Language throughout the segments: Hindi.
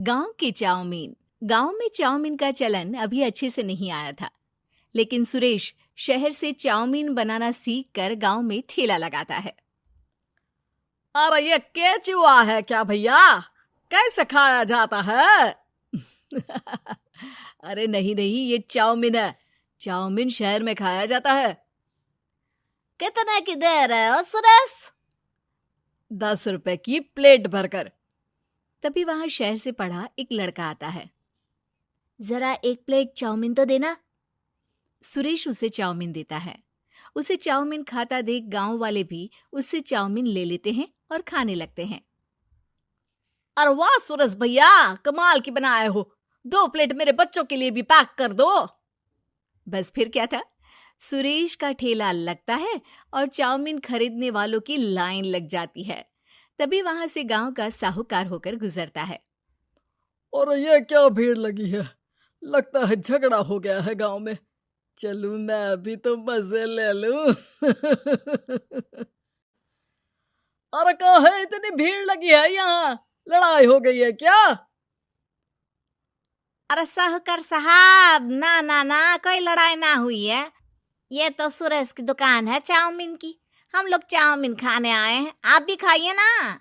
गांव की चाउमीन। गांव में चाउमीन का चलन अभी अच्छे से नहीं आया था, लेकिन सुरेश शहर से चाउमीन बनाना सीख कर गांव में ठेला लगाता है। अरे ये केचुआ है क्या भैया? कैसे खाया जाता है? अरे नहीं नहीं, ये चाउमीन है। चाउमीन शहर में खाया जाता है। कितने की दे रहे हो सुरेश? 10 रुपए की प्लेट भरकर। तभी वहां शहर से पढ़ा एक लड़का आता है। जरा एक प्लेट चाउमीन तो देना। सुरेश उसे चाउमीन देता है। उसे चाउमीन खाता देख गांव वाले भी उससे चाउमीन ले लेते हैं और खाने लगते हैं। अरे वाह सुरेश भैया, कमाल की बनाए हो। 2 प्लेट मेरे बच्चों के लिए भी पैक कर दो। बस फिर क्या था, सुरेश का ठेला लगता है और चाउमीन खरीदने वालों की लाइन लग जाती है। तभी वहां से गांव का साहूकार होकर गुजरता है। और ये क्या भीड़ लगी है? लगता है झगड़ा हो गया है गांव में। चलूं मैं अभी तो मजे ले लूं। अरे कहाँ है, इतनी भीड़ लगी है यहाँ? लड़ाई हो गई है क्या? अरे साहूकार साहब, ना ना ना, कोई लड़ाई ना हुई है। ये तो सुरेश की दुकान है चाउमीन की। हम लोग चाउमीन खाने आए हैं, आप भी खाइए ना।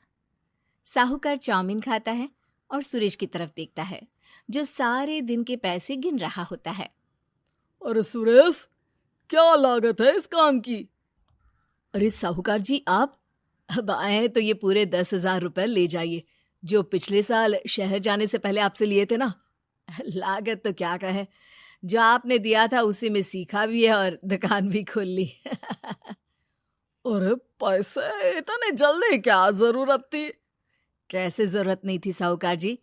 साहूकार चाउमीन खाता है और सुरेश की तरफ देखता है, जो सारे दिन के पैसे गिन रहा होता है। अरे सुरेश, क्या लागत है इस काम की? अरे साहूकार जी, आप अब आए हैं तो ये पूरे 10,000 रुपए ले जाइए, जो पिछले साल शहर जाने से पहले आपसे लिए थे ना। लागत तो क्या कहे, जो आपने दिया था उसी में सीखा भी है और दुकान भी खोल ली। अरे पैसे इतने जल्दी क्या जरूरत थी? कैसे जरूरत नहीं थी साहूकार जी,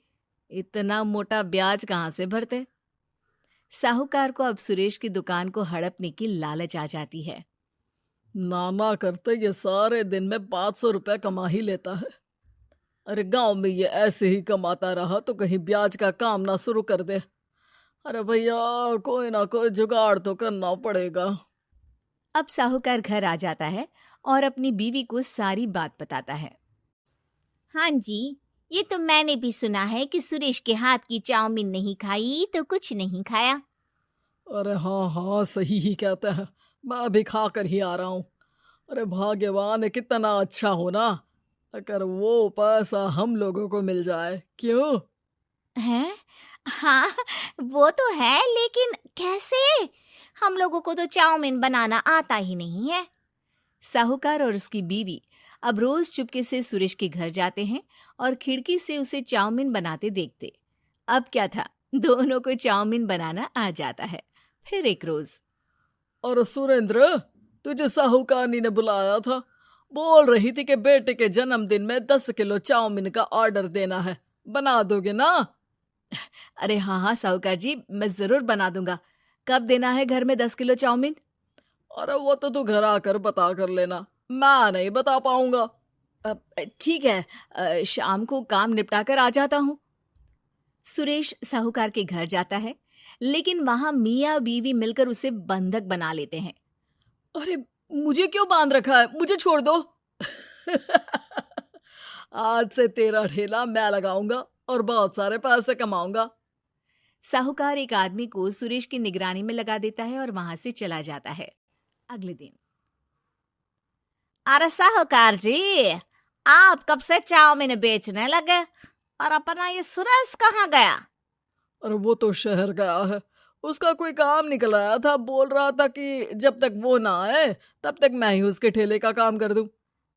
इतना मोटा ब्याज कहाँ से भरते। साहूकार को अब सुरेश की दुकान को हड़पने की लालच आ जाती है। नाना करते ये सारे दिन में 500 रुपए कमा ही लेता है। अरे गांव में ये ऐसे ही कमाता रहा तो कहीं ब्याज का काम ना शुरू कर दे। अरे भैया, कोई ना कोई जुगाड़ तो करना पड़ेगा। अब साहूकार घर आ जाता है और अपनी बीवी को सारी बात बताता है। हाँ जी, ये तो मैंने भी सुना है कि सुरेश के हाथ की चाउमीन नहीं खाई तो कुछ नहीं खाया। अरे हाँ हाँ, सही ही कहते हैं। मैं अभी खा कर ही आ रहा हूँ। अरे भाग्यवान है, कितना अच्छा हो ना अगर वो पैसा हम लोगों को मिल जाए। क्यों? हैं? हाँ, वो तो है, लेकिन कैसे? हम लोगों को तो चाउमीन बनाना आता ही नहीं है। साहूकार और उसकी बीवी अब रोज चुपके से सुरेश के घर जाते हैं और खिड़की से उसे चाउमीन बनाते देखते। अब क्या था, दोनों को चाउमीन बनाना आ जाता है। फिर एक रोज, और सुरेंद्र, तुझे साहूकारनी ने बुलाया था। बोल रही थी कि बेटे के जन्मदिन में 10 किलो चाउमीन का ऑर्डर देना है। बना दोगे ना? अरे हाँ हाँ साहूकार जी, मैं जरूर बना दूंगा। कब देना है घर में 10 किलो चाउमीन? अरे वो तो तू घर आकर बता कर लेना, मैं नहीं बता पाऊंगा। ठीक है, शाम को काम निपटा कर आ जाता हूँ। सुरेश साहूकार के घर जाता है, लेकिन वहां मियाँ बीवी मिलकर उसे बंधक बना लेते हैं। अरे मुझे क्यों बांध रखा है? मुझे छोड़ दो। आज से तेरा ठेला मैं लगाऊंगा और बहुत सारे पैसे कमाऊंगा। साहूकार एक आदमी को सुरेश की निगरानी में लगा देता है और वहां से चला जाता है। अगले दिन, अरे साहूकार जी, आप कब से चाउमीन बेचने लगे और अपना ये सुरेश कहाँ गया? और वो तो शहर गया है। उसका कोई काम निकल आया था। बोल रहा था कि जब तक वो ना आए तब तक मैं ही उसके ठेले का काम कर दूं।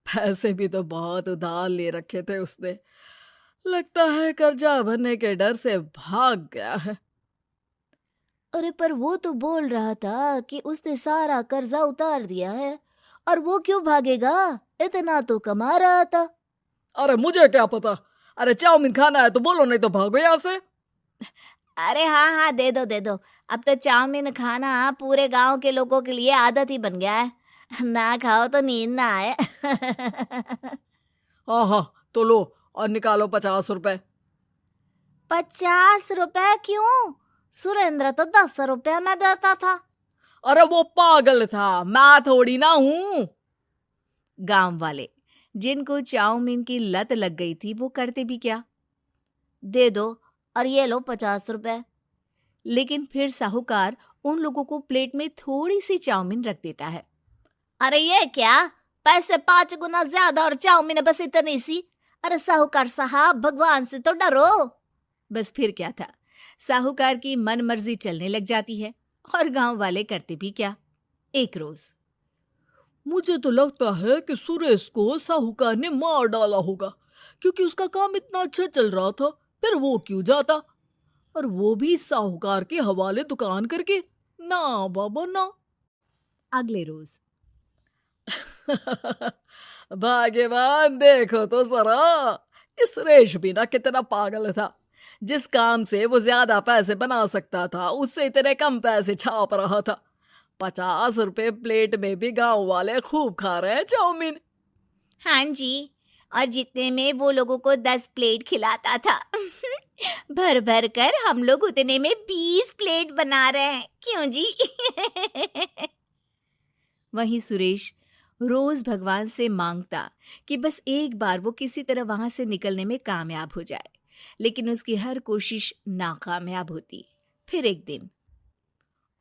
पैसे भी तो बहुत उधार ले रखे थे उसने। लगता है कर्जा भरने के डर से भाग गया है। अरे पर वो तो बोल रहा था कि उसने सारा कर्जा उतार दिया है, और वो क्यों भागेगा? इतना तो कमा रहा था। अरे मुझे क्या पता। अरे चाउमीन खाना है तो बोलो, नहीं तो भागो यहाँ से। अरे हाँ हाँ, दे दो दे दो। अब तो चाउमीन खाना पूरे गांव के लोगों के लिए आदत ही बन गया है। ना खाओ तो नींद ना आए। हाँ हाँ, तो लो और निकालो 50 रुपए। 50 रुपए क्यों? सुरेंद्र तो 10 रुपए में देता था। अरे वो पागल था, मैं थोड़ी ना हूँ। गांव वाले, जिनको चाउमीन की लत लग गई थी, वो करते भी क्या, दे दो और ये लो 50 रुपए। लेकिन फिर साहूकार उन लोगों को प्लेट में थोड़ी सी चाउमीन रख देता है। अरे ये क्या, पैसे 5 गुना ज्यादा और चाउमीन बस इतनी सी। अरे साहूकार साहब, भगवान से तो डरो। बस फिर क्या था, साहूकार की मन मर्जी चलने लग जाती है और गांव वाले करते भी क्या। एक रोज मुझे तो लगता है कि सुरेश को साहूकार ने मार डाला होगा, क्योंकि उसका काम इतना अच्छा चल रहा था, फिर वो क्यों जाता, और वो भी साहूकार के हवाले दुकान करके। ना बाबा ना। अगले रोज भाग्यवान, देखो तो जरा, इस सुरेश भी ना कितना पागल था। जिस काम से वो ज्यादा पैसे बना सकता था, उससे इतने कम पैसे छाप रहा था। 50 रुपए प्लेट में भी गांव वाले खूब खा रहे हैं चाउमीन। हाँ जी, और जितने में वो लोगों को 10 प्लेट खिलाता था भर भर कर हम लोग उतने में 20 प्लेट बना रहे हैं। क्यों जी? वहीं सुरेश रोज भगवान से मांगता कि बस एक बार वो किसी तरह वहां से निकलने में कामयाब हो जाए, लेकिन उसकी हर कोशिश नाकामयाब होती। फिर एक दिन,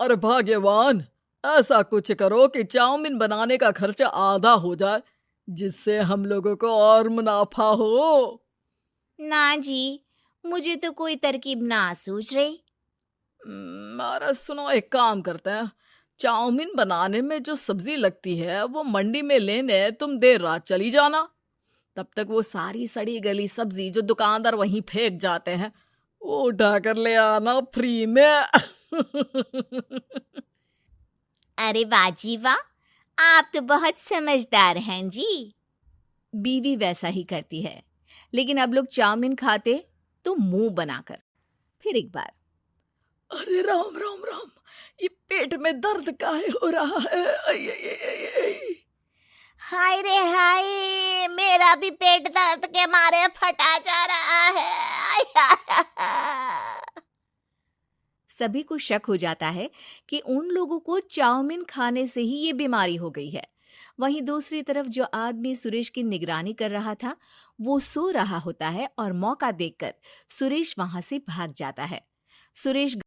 अरे भाग्यवान, ऐसा कुछ करो कि चाउमीन बनाने का खर्चा आधा हो जाए, जिससे हम लोगों को और मुनाफा हो। ना जी, मुझे तो कोई तरकीब ना सूझ रही। अरे सुनो, एक काम करते हैं, चाउमीन बनाने में जो सब्जी लगती है वो मंडी में लेने तुम देर रात चली जाना। तब तक वो सारी सड़ी गली सब्जी जो दुकानदार वहीं फेंक जाते हैं, वो उठा कर ले आना फ्री में। अरे वाह जी वाह, आप तो बहुत समझदार हैं जी। बीवी वैसा ही करती है, लेकिन अब लोग चाउमीन खाते तो मुंह बनाकर। फिर एक बार, अरे राम राम राम, ये पेट में दर्द काहे हो रहा है? आई, आई, आई, आई, आई। हाय रे हाय, मेरा भी पेट दर्द के मारे फटा जा रहा है। सभी को शक हो जाता है कि उन लोगों को चाउमीन खाने से ही ये बीमारी हो गई है। वहीं दूसरी तरफ जो आदमी सुरेश की निगरानी कर रहा था, वो सो रहा होता है और मौका देखकर सुरेश वहां से भाग जाता है। सुरेश